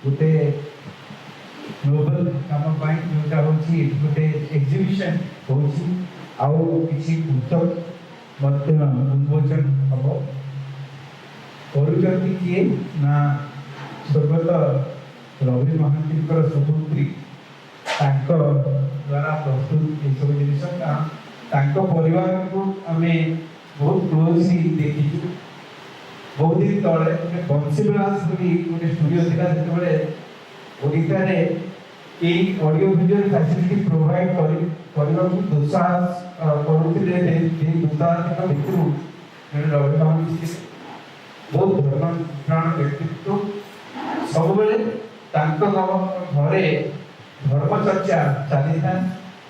गोटे ग्लोबल काम जोटा हूँ गोटे एग्जिबिशन होची पुस्तक उन्मोचन हम कर किए ना स्वर्गत रवि महांती सपुत्री द्वारा प्रस्तुत ये सब जिन परिवार को आम बहुत क्लोजली देखी बहुत दिन तले गोटे बंशीविलास गोटे स्टूडियो था जो ओडिशा रे ऑडियो विजुअल फैसिलिटी प्रोवाइड करने को दुस्साहस करुले दुस्साहसिक भितर जड़े रवि महांती बहुत धर्मप्राण व्यक्तित्व सब बेले घरे धर्मचर्चा चली था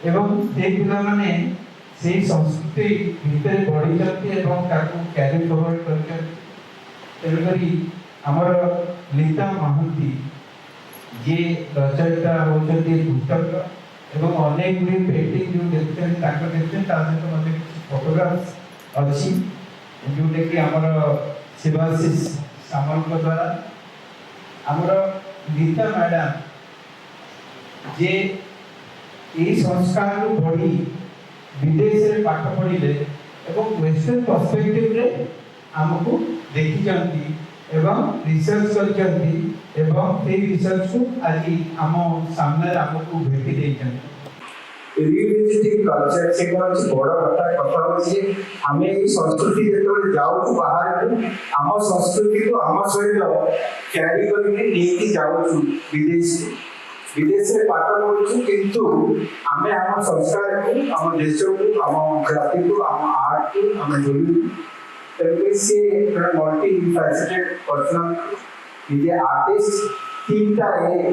एवं से पिला माने से संस्कृति भितर बढ़ी क्यारी फॉरवर्ड कर तेणुकरी आमर लीता महांती जी रचयिता होती पुस्तक एवं अनेक गुड़ी पेंटिंग जो देखते सहित फोटोग्राफ अच्छी जोटा कि आमर शिवाशीष सामल द्वारा आमर लीता मैडम जे ये संस्कार बढ़ी विदेश में पाठ पढ़ले एवं वेस्टर्न पर्सपेक्टिव रे आमको देखी रिसर्च कर रिसर्च को आज आम सामने आमको भेटी देइछन रिविजिटिंग कल्चर से कोन बड़ कथा होछि हमें ई संस्कृति जेतबे जाउ बाहर को आम संस्कृति को आम सहित कैरी करके लेके जाउ विदेश में पाठ पढ़ु किंतु आमे आम संस्कार को आम देश को आम जाति को आम आर्ट को आम जोड़ी से मल्टी फैसेटेड पर्सन निजे आर्टिस्ट तीनटा है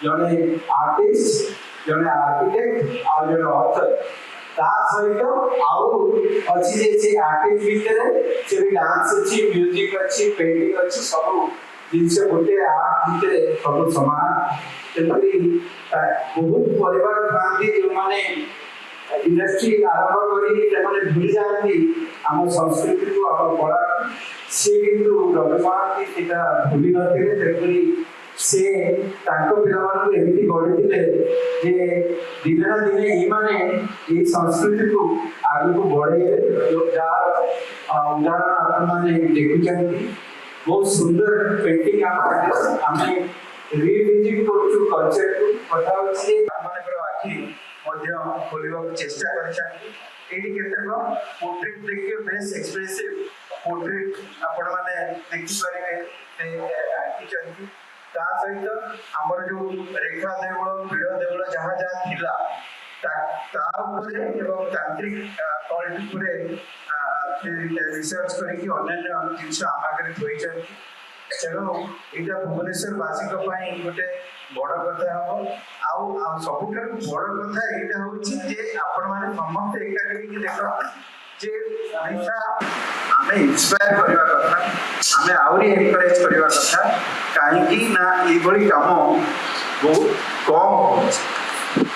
जने आर्टिस्ट जने आर्किटेक्ट और जने ऑथर ता सहित आउ अछि जे आर्टिस्ट भितर से भी डांस अछि म्यूजिक अछि पेंटिंग अछि सब जिनस गोटे आर्ट भितर सब समान तेणुकरी बहुत परिवार थांती जो माने इंडस्ट्री आरंभ करी भूली जाती आम संस्कृति को आम कला सी किंतु रवि महांती सेटा भूली नथिले तेणुकरी से पिलाମାନଙ୍କୁ एमिति गढ़ी जे दिन ना दिन ये माने ये संस्कृति को आगे को बढ़े जार उदाहरण आपण माने देखुचंती बहुत सुंदर पेंटिंग आमे रिविजिट करछु कल्चर को कथा होछि हमनकर आखि मध्य खोलिबा चेष्टा करछन एडी केतेक पोर्ट्रेट देखिए बेस एक्सप्रेसिव पोर्ट्रेट आपण माने देखि परिबे से आखिचंती ता सहित हमर जो रेखा देवल पीड़ देवल जहाँ जहाँ थिला ता ऊपर एवं तांत्रिक क्वालिटी पूरे रिसर्च करके अन्य जिनस आम आगे थोड़ी तेणु यहाँ भुवनेश्वर वासी गोटे बड़ कथा हम आउ सबुठ बड़ कथा यहाँ हूँ आपण मैंने समस्त एकाठी देख जे ओडिशा आमे इंस्पायर करबा कथा आमे आउरी एनकरेज करबा कथा काहेकि ना ए भली काम बहुत कम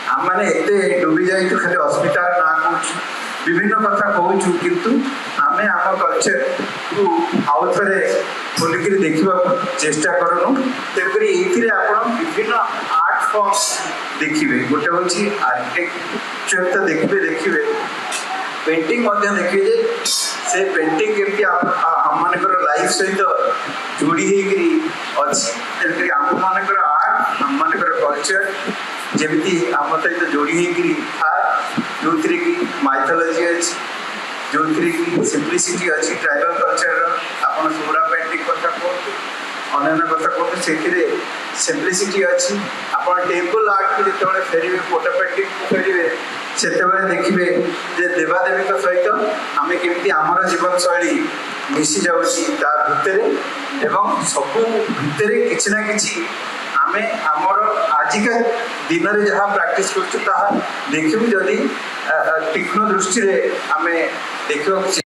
हम माने एते डूबी जाई तो खाली हॉस्पिटल ना कहूँ विभिन्न कथा कहूँ किंतु आमे आम कल्चर को आउ थे खोलिक देखा चेष्टा करूँ तेणुकरी ये आप विभिन्न आर्ट फॉर्म्स देखिए गोटे हूँ आर्किटेक्चर तो देखिए पेंटिंग देखिए से पेंटिंग केमती आम मानकर लाइफ सहित जोड़ी अच्छी आम मानकर आर्ट आम मानकर कल्चर जमी आम सहित जोड़ी थाए जो कि माइथोलॉजी अच्छी जो कि सिंप्लिसिटी अच्छी ट्राइबल कल्चर आपन सोरा पेंटिंग कथा कहतु अन्य कथा कहतु से सिंप्लिसिटी अच्छी आपन टेम्पल आर्ट को जो फेरवे फोटो पेंटिंग को फेरवे से देखिए जे देवादेवी सहित आम केमती आमर जीवन शैली मिसी जाऊँगी भितर एवं सबू भितर किसी ना कि आमे आमर आजिका दिन में जहाँ प्रैक्टिस कर देखिए जदि तीक्ष्ण दृष्टि आमे देखा